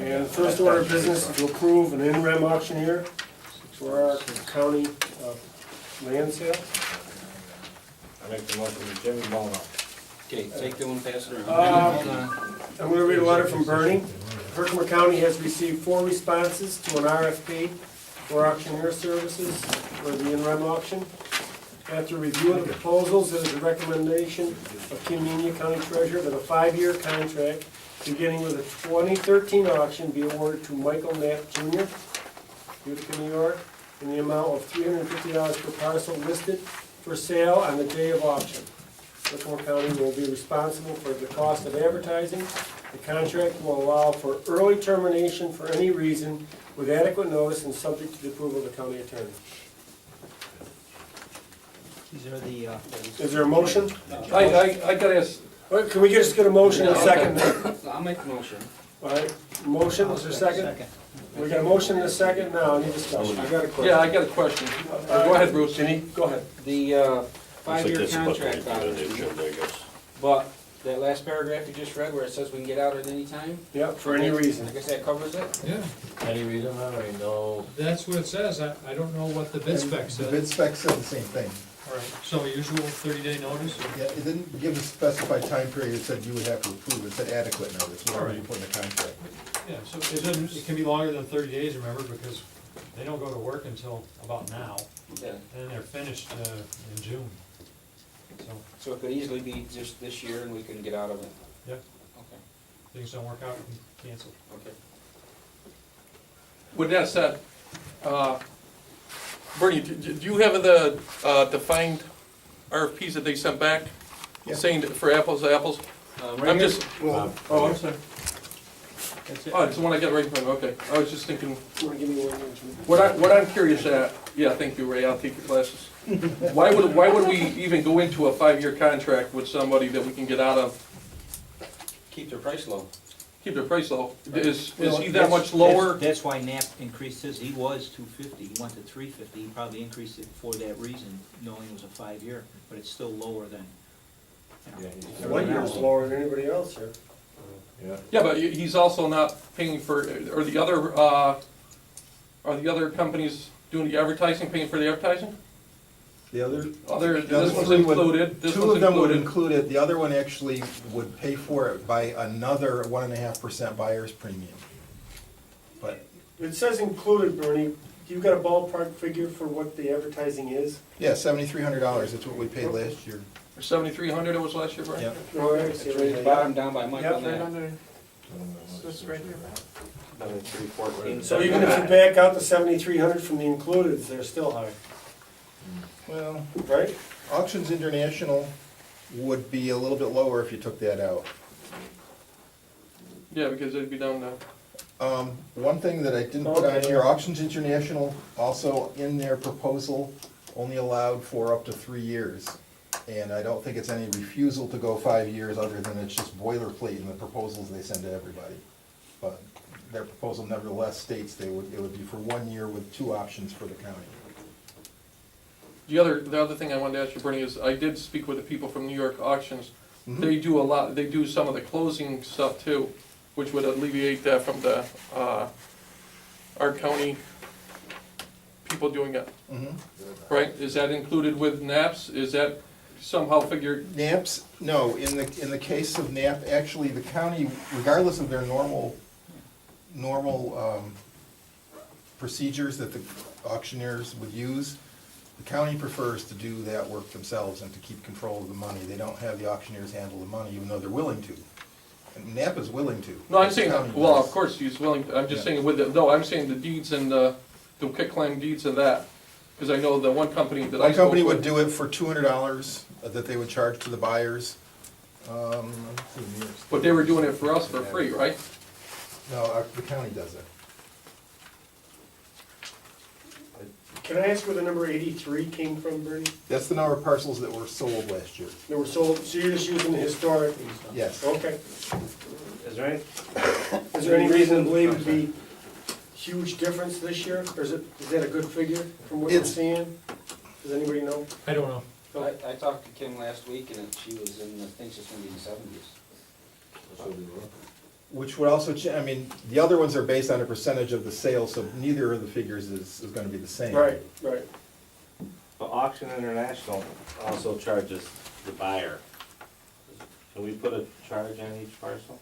And the first order of business is to approve an in-rem auctioneer for our county land sale. I make the motion with Jimmy Bono. Okay, take the one, pass it around. Uh, Hold on. I'm going to read a letter from Bernie. Herkimer County has received 4 responses to an RFP for auctioneer services for the in-rem auction. After reviewing the proposals, it is a recommendation of Kim Union County Treasurer that a 5-year contract beginning with a 2013 auction be awarded to Michael Knapp Jr., Utica, New York, in the amount of $350 per parcel listed for sale on the day of auction. Herkimer County will be responsible for the cost of advertising. The contract will allow for early termination for any reason with adequate notice and subject to the approval of the county attorney. These are the, Is there a motion? I gotta ask, Can we just get a motion and a second? I'll make the motion. All right, motion, is there a second? We got a motion and a second, now any discussion? I got a question. Go ahead, Bruce. Jenny, go ahead. The 5-year contract but that last paragraph you just read where it says we can get out at any time? Yep, for any reason. I guess that covers it? Yeah, Any reason, I know. that's what it says. I don't know what the bid spec The says. bid spec said the same thing. All right, so usual 30-day notice? Yeah, it didn't give a specified time period, it said you would have to approve, it said adequate notice, whatever you put in the contract. Yeah, so it doesn't, it can be longer than 30 days, remember, because they don't go to work until about now, Yeah. and they're finished in June. So it could easily be just this year and we can get out of it? Yeah, Okay, things don't work out, we can cancel. okay. With that said, Bernie, do you have the defined RFPs that they sent back? Yeah. Saying that for apples to apples? Right I'm here? just, Well, oh, I'm sorry. That's it. Oh, it's the one I got right in front of me, okay. I was just thinking, you wanna give me one, Jimmy? what I'm curious at, yeah, thank you, Ray, I'll take your glasses. Why would we even go into a 5-year contract with somebody that we can get out of, Keep their price low. keep their price low? Is Well, he that much lower? That's why Knapp increased his, he was 250, he went to 350, he probably increased it for that reason, knowing it was a 5-year, but it's still lower than, you know. Yeah, 1 year is lower than anybody else here. Yeah. Yeah, but he's also not paying for, are the other companies doing the advertising, paying for the advertising? The other, This was included, this two was of them would included. include it, the other one actually would pay for it by another 1.5% buyer's premium. But, It says included, Bernie. You got a ballpark figure for what the advertising is? yeah, $7,300, that's what we paid last year. 7,300 it was last year, right? Yeah. No, I see it right there. Bottom down by Michael Yep, Knapp. under. Another 3/4. So even if you back out the 7,300 from the included, they're still high, Well, right? Auctions International would be a little bit lower if you took that out. Yeah, because it'd be down now. One thing that I didn't put on here, Auctions International also in their proposal only allowed for up to 3 years. And I don't think it's any refusal to go 5 years, other than it's just boilerplate in the proposals they send to everybody. But their proposal nevertheless states it would be for 1 year with 2 options for the county. The other thing I wanted to ask you, Bernie, is I did speak with the people from New York Auctions. Mhm. They do some of the closing stuff too, which would alleviate that from the, our county people doing it, Mhm. right? Is that included with NAPS? Is that somehow figured? NAPS, no, in the case of NAP, actually, the county, regardless of their normal procedures that the auctioneers would use, the county prefers to do that work themselves and to keep control of the money. They don't have the auctioneers handle the money, even though they're willing to. And NAP is willing to. No, I'm saying, The county well, does. of course, he's willing, I'm just Yeah. saying with the, no, I'm saying the deeds and the quitclaim deeds and that. Because I know the one company that I One spoke company would with. do it for $200 that they would charge to the buyers. Let's see, New York State. But they were doing it for us for free, right? No, the county does it. Can I ask where the number 83 came from, Bernie? That's the number of parcels that were sold last year. They were sold, so you're just using the historic? Yes. Okay. Is there any, Is there any reason to believe it'd be huge difference this year? Or is that a good figure from what you're It's- seeing? Does anybody know? I don't know. I talked to Kim last week and she was in, I think she's gonna be in the 70s. Which would also, I mean, the other ones are based on a percentage of the sale, so neither of the figures is gonna be the same. Right, right. But Auction International also charges the buyer. Can we put a charge on each parcel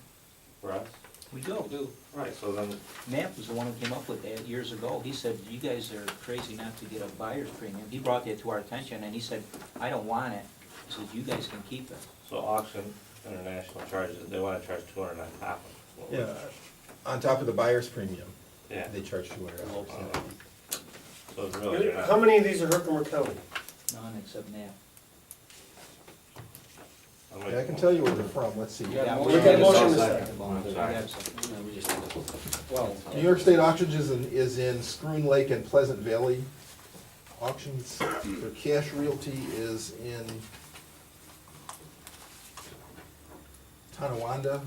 for us? We do. Right, so then, Knapp was the one who came up with that years ago. He said, you guys are crazy not to get a buyer's premium. He brought that to our attention, and he said, I don't want it. He said, you guys can keep it. so Auction International charges, they wanna charge 200 on top of it. Yeah, on top of the buyer's premium, Yeah, they charge $200. so it's really not. How many of these are Herkimer County? None except Knapp. I'll make Yeah, I a can motion. tell you where they're from, let's see. Yeah, We got a motion to second. second. I'm sorry. Well, New York State Auctions is in Scroon Lake and Pleasant Valley. Auctions for Cash Realty is in Tonawanda.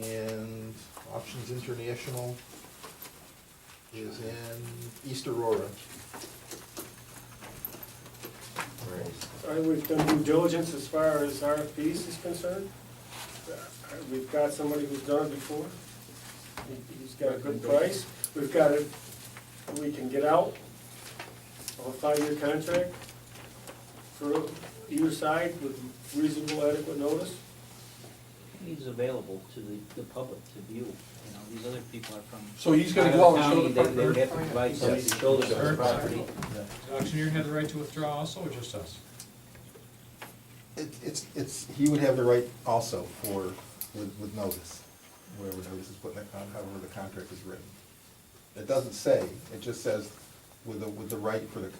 And Auctions International is in East Aurora. All right, we've done due diligence as far as RFPs is concerned. We've got somebody who's done it before. He's got a good price. We've got it, we can get out of a 5-year contract for either side with reasonable adequate notice. He's available to the public to view. You know, these other people are from. So he's gonna go out and show County, the they would have to provide somebody to show them the property. Does the auctioneer have the right to withdraw also, or just us? He would have the right also with notice, wherever notice is put in the however the contract is written. It doesn't say, it just says with the right for the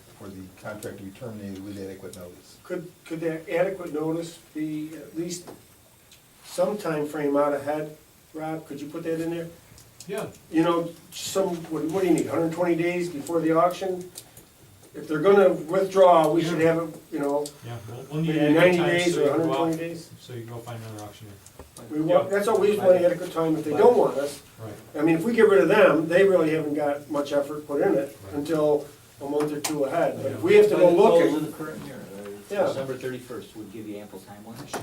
contract to be terminated with adequate notice. Could that adequate notice be at least some time frame out ahead? Rob, could you put that in there? Yeah. You know, what do you need, 120 days before the auction? If they're gonna withdraw, we should have it, you know, Yeah, we'll need maybe adequate 90 time days so or you can go 120 out- days. So you can go find another auctioneer. That's all we just want adequate time if they don't want us. Right. I mean, if we get rid of them, they really haven't got much effort put in it until a month or two ahead. But if we have to go By the close of looking, the current year, Yeah. December 31st would give you ample time, wouldn't it?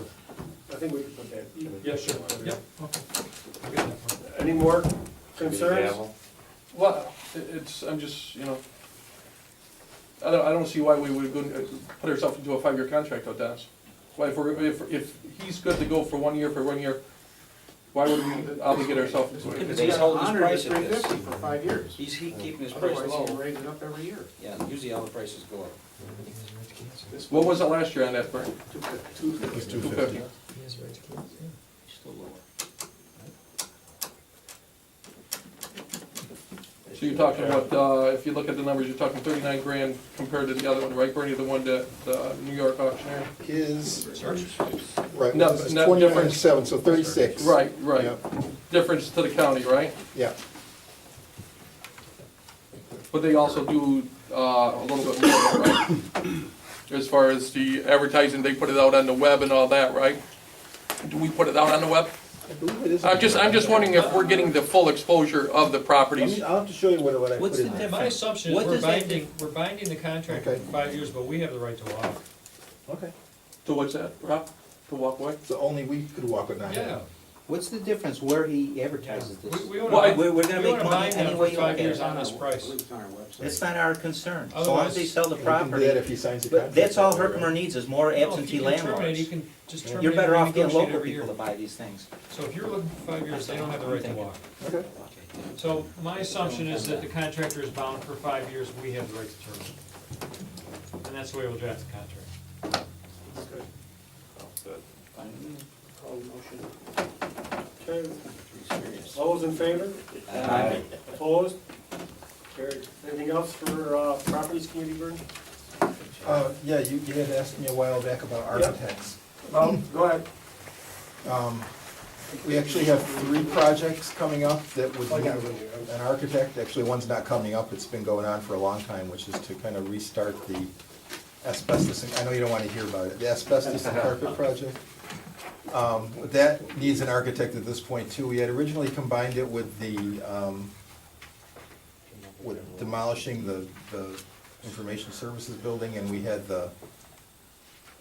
I think we can put that. Yeah, sure. Yep, okay. I'll get that for you. Any more Should we concerns? gavel? Well, I'm just, you know, I don't see why we would put ourselves into a 5-year contract with Dennis. Why, if he's good to go for 1 year, why would we obligate ourselves to it? Because he's holding his price at $350 this. for 5 years. He's keeping his price Otherwise, low. he'd raise it up every year. Yeah, usually all the prices go up. This What was it last year on that, Bernie? 250. It was 250. Still lower. So you're talking about, if you look at the numbers, you're talking 39 grand compared to the other one, right, Bernie, the one that, the New York auctioneer? His, right, No, it's no 29.7, so 36. Right, right. Yep. Difference to the county, right? Yeah, But they also do a little bit more, right? As far as the advertising, they put it out on the web and all that, right? Do we put it out on the web? I believe it is. I'm just wondering if we're getting the full exposure of the properties. I'll have to show you what I What's put the in there. My assumption is What we're does that binding the contract Okay. for 5 years, but we have the right to walk. Okay, So what's that, Rob? To walk away? so only we could walk it now. Yeah. What's the difference where he advertises this? We Well, I- wanna, We're gonna we make wanna money bind them any for way you look 5 at years it. on this I price. believe it's on our website. It's not our concern, as long as they sell the We can do property. that if he signs the But contract. that's all that way, Herkimer right? needs, is more No, if absentee you can terminate, landlords. you can just terminate. You're better and off getting renegotiate local every year. people to buy these things. So if you're looking for 5 years, they don't have the right to walk. Okay. So my assumption is that the contractor is bound for 5 years, we have the right to terminate. And that's the way we'll draft the contract. Call the motion. Okay, Pretty serious. all those in favor? Aye. Opposed? Carried. Anything else for properties committee, Vern? Yeah, you had asked me a while back about architects. Well, go ahead. We actually have 3 projects coming up that would need an architect. Actually, one's not coming up, it's been going on for a long time, which is to kind of restart the asbestos, I know you don't want to hear about it, the asbestos and carpet project. That needs an architect at this point too. We had originally combined it with with demolishing the information services building, and we had the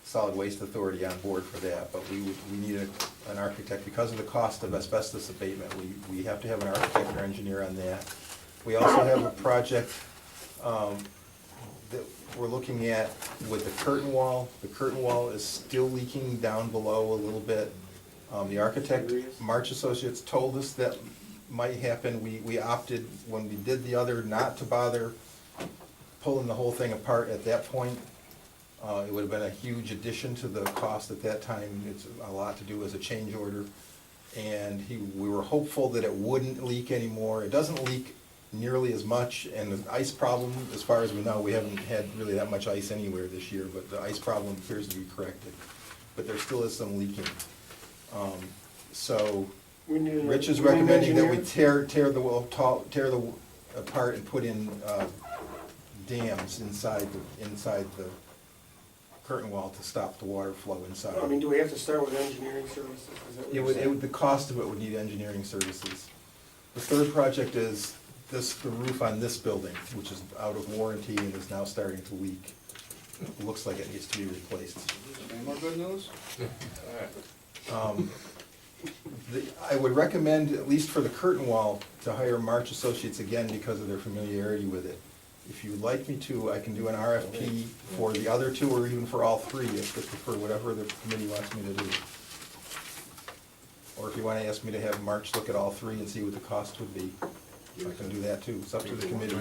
Solid Waste Authority on board for that, but we need an architect, because of the cost of asbestos abatement, we have to have an architect or engineer on that. We also have a project that we're looking at with the curtain wall. The curtain wall is still leaking down below a little bit. The architect, March Associates, told us that might happen. We opted, when we did the other, not to bother pulling the whole thing apart at that point. It would have been a huge addition to the cost at that time. It's a lot to do as a change order. And we were hopeful that it wouldn't leak anymore. It doesn't leak nearly as much, and the ice problem, as far as we know, we haven't had really that much ice anywhere this year, but the ice problem appears to be corrected. But there still is some leaking. So Rich is recommending that we tear the apart and put in dams inside the curtain wall to stop the water flow inside. I mean, do we have to start with engineering services? Is that what you're saying? The cost of it would need engineering services. The third project is the roof on this building, which is out of warranty and is now starting to leak. It looks like it needs to be replaced. Any more good news? I would recommend, at least for the curtain wall, to hire March Associates again because of their familiarity with it. If you would like me to, I can do an RFP for the other two or even for all three, if they prefer, whatever the committee wants me to do. Or if you want to ask me to have March look at all three and see what the cost would be, I can do that too. It's up to the committee.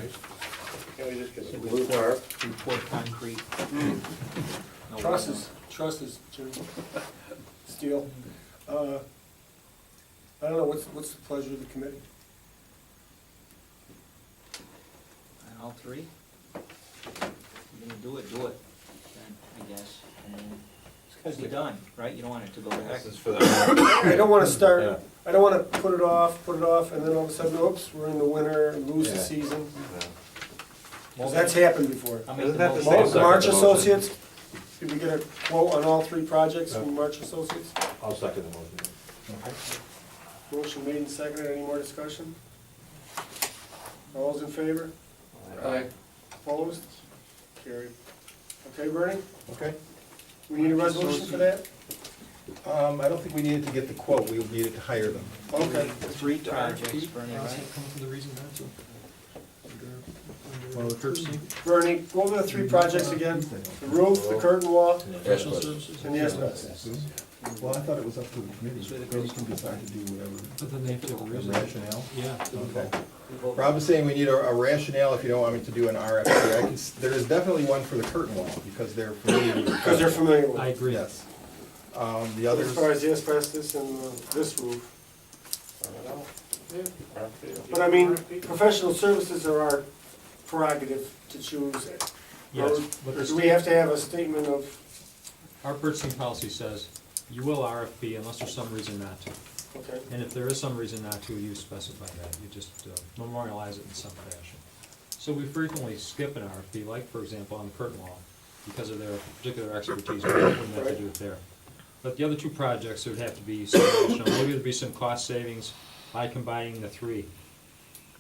Can we just get So the we blue tarp? pour concrete. No Trusses, Jimmy. Steel. I don't know, what's the pleasure of the committee? And all three? You're gonna do it, then, I guess. And then it's gonna be done, right? You don't want it to go back. This is for the, I don't wanna Yeah. start, I don't wanna put it off, and then all of a sudden, oops, we're in the winter, and lose the Yeah. season. yeah. 'Cause that's happened before. I'll make Isn't the that the motion. same? March Second motion. Associates, did we get a quote on all three projects from March Associates? I'll second the motion. Motion made and seconded, any more discussion? All those in favor? Aye. Opposed? Carried. Okay, Bernie, Okay? we need a resolution for that? I don't think we needed to get the quote, we needed to hire them. Okay. Three projects, Bernie, right? One of the purchasing? Bernie, go over the three projects again, the roof, the curtain wall, Professional services. and the asbestos. Well, I thought it was up to the committee, the committee can decide to do whatever. But then they have to have a The reason. rationale? Yeah. Okay. Rob is saying we need a rationale if you don't want me to do an RFP. There is definitely one for the curtain wall, because they're familiar with it. Because they're familiar with I it. agree. Yes. The As others, far as the asbestos and this roof. Yeah. But I mean, professional services are our prerogative to choose. Yes, Or but do we have to have a statement of, our purchasing policy says you will RFP unless there's some reason not to. okay, And if there is some reason not to, you specify that, you just memorialize it in some fashion. So we frequently skip an RFP, like for example on the curtain wall, because of their particular expertise, we wouldn't have to do it there. But the other two projects, there would have to be some additional, maybe there'd be some cost savings by combining the three.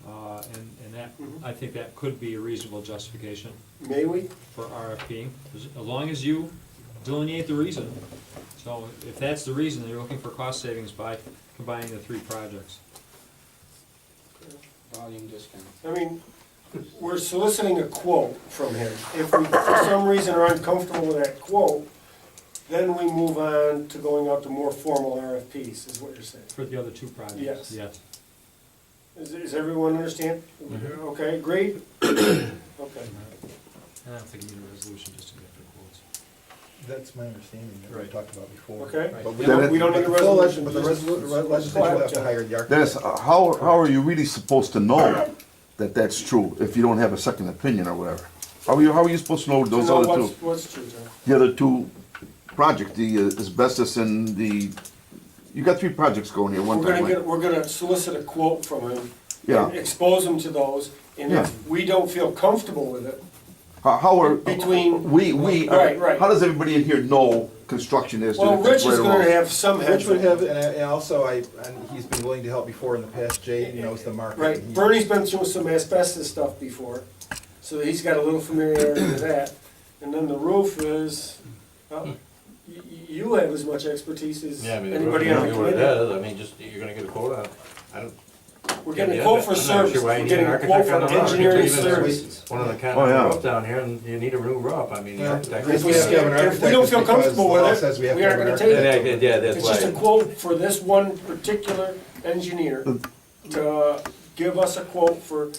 And that, I think that could be a reasonable justification may we? for RFP, as long as you delineate the reason. So if that's the reason, you're looking for cost savings by combining the three projects. Volume discount. I mean, we're soliciting a quote from him. If we, for some reason, are uncomfortable with that quote, then we move on to going out to more formal RFPs, is what you're saying. For the other two projects? Yes. Yes. Does everyone understand? Okay, agreed? Okay. I don't think you need a resolution just to get the quotes. that's my understanding, that we Right. talked about before. Okay? Right. But We don't need a but the full resolution. But the just- legislature will have to hire the architect. Dennis, how are you really supposed to know that that's true if you don't have a second opinion or whatever? How are you supposed to know To those know other two? what's true, John. The other two projects, the asbestos and you got three projects going here one We're time, gonna right? we're gonna solicit a quote from him. Yeah. And expose him to those, and Yeah. if we don't feel comfortable with it, How are, between- Right. how does everybody in here know construction is? well, Rich is right or gonna wrong? have some Rich heads. would have, and also and he's been willing to help before in the past, Jay knows the market. Right, He- Bernie's been through some asbestos stuff before, so he's got a little familiarity with that. And then the roof is, you have as much expertise as Yeah, I mean, anybody you on know the what it committee. is, I mean, just, you're gonna get a quote on it. I don't, We're getting a Yeah, quote for I'm not service, sure why you we're need getting an a quote architect for on the roof. engineering Even if services. one of the kind Oh, yeah. of roof down here, and you need a new roof, I mean, the Well, architect. the If we, reason we have an if we architect don't is feel because comfortable the law with says we it, have we to aren't have an gonna take Yeah, it. yeah, that's It's just a why. quote for this one particular engineer to give us a quote for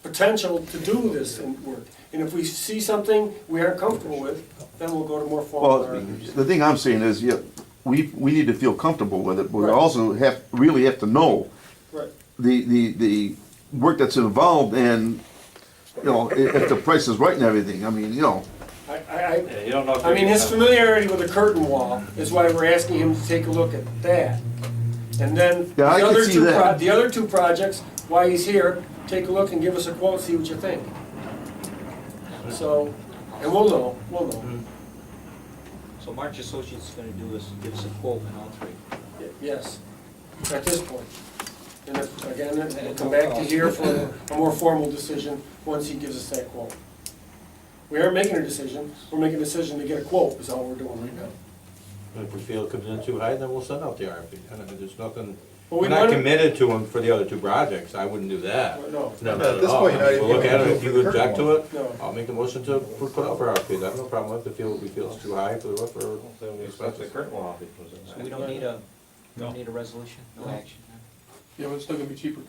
potential to do this in work. And if we see something we aren't comfortable with, then we'll go to more formal Well, arguments. the thing I'm saying is, yeah, we need to feel comfortable with it, but we Right. also really have to know Right. the work that's involved and, you know, if the price is right and everything, I mean, you know. Yeah, you don't know if I mean, you're his gonna- familiarity with the curtain wall is why we're asking him to take a look at that. And then Yeah, I can see that. the other two projects, why he's here, take a look and give us a quote, see what you think. So, and we'll know. So March Associates is gonna do is give us a quote on all three. Yes, at this point. And if, again, we'll come back to here for a more formal decision once he gives us that quote. We aren't making a decision, we're making a decision to get a quote, is all we're doing right now. If we feel it comes in too high, then we'll send out the RFP, and if there's nothing, But we're we not wanna- committed to them for the other two projects, I wouldn't do that. No, No, At not at this all. point, you're not even We'll look at gonna it, if do you the current object to one. it, no. I'll make the motion to put out for RFP, I have no problem with it, we feel it's too high for the roof, or Then we expect the curtain wall if it comes in. So we don't need a resolution, no action. Yeah, but it's still gonna be cheaper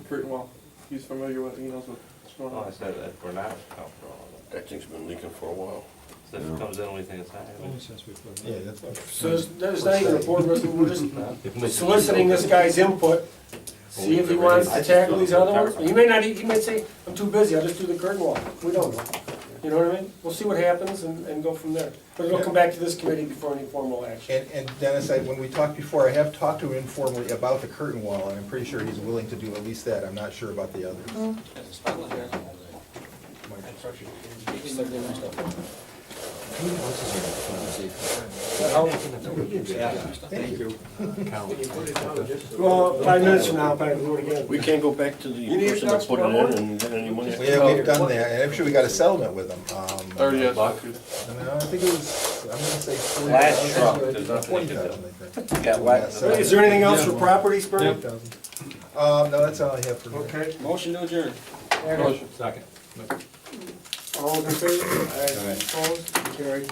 curtain wall. He's familiar with it, he knows what's going No, I on. said that we're not comfortable. That thing's been leaking for a while. So if it comes in, we think it's high. Only since we put it. Yeah, that's. So there's not even a board resolution, we're just If we- soliciting this guy's input, see if he wants to tackle these other ones. He may not, he may say, I'm too busy, I'll just do the curtain wall. We don't know. You know what I mean? We'll see what happens and go from there. But it'll come back to this committee before any formal action. And Dennis, when we talked before, I have talked to him informally about the curtain wall, and I'm pretty sure he's willing to do at least that. I'm not sure about the others. Has a spotlight there. He's lived in there stuff. Thank you. Well, 5 minutes from now, I'll probably do it again. We can't go back to You need the person to that talk put it tomorrow in and get any money. Yeah, we've done that, and actually, we got a settlement with them. Or, yes. No, I think it was, I'm gonna say $40,000. Last truck, there's nothing we can do. $20,000, I think. Got wet. So- Is there anything else for properties, Bernie? No, that's all I have for now. Okay. Motion to adjourn. Motion. Second. All in favor? Opposed? Carried.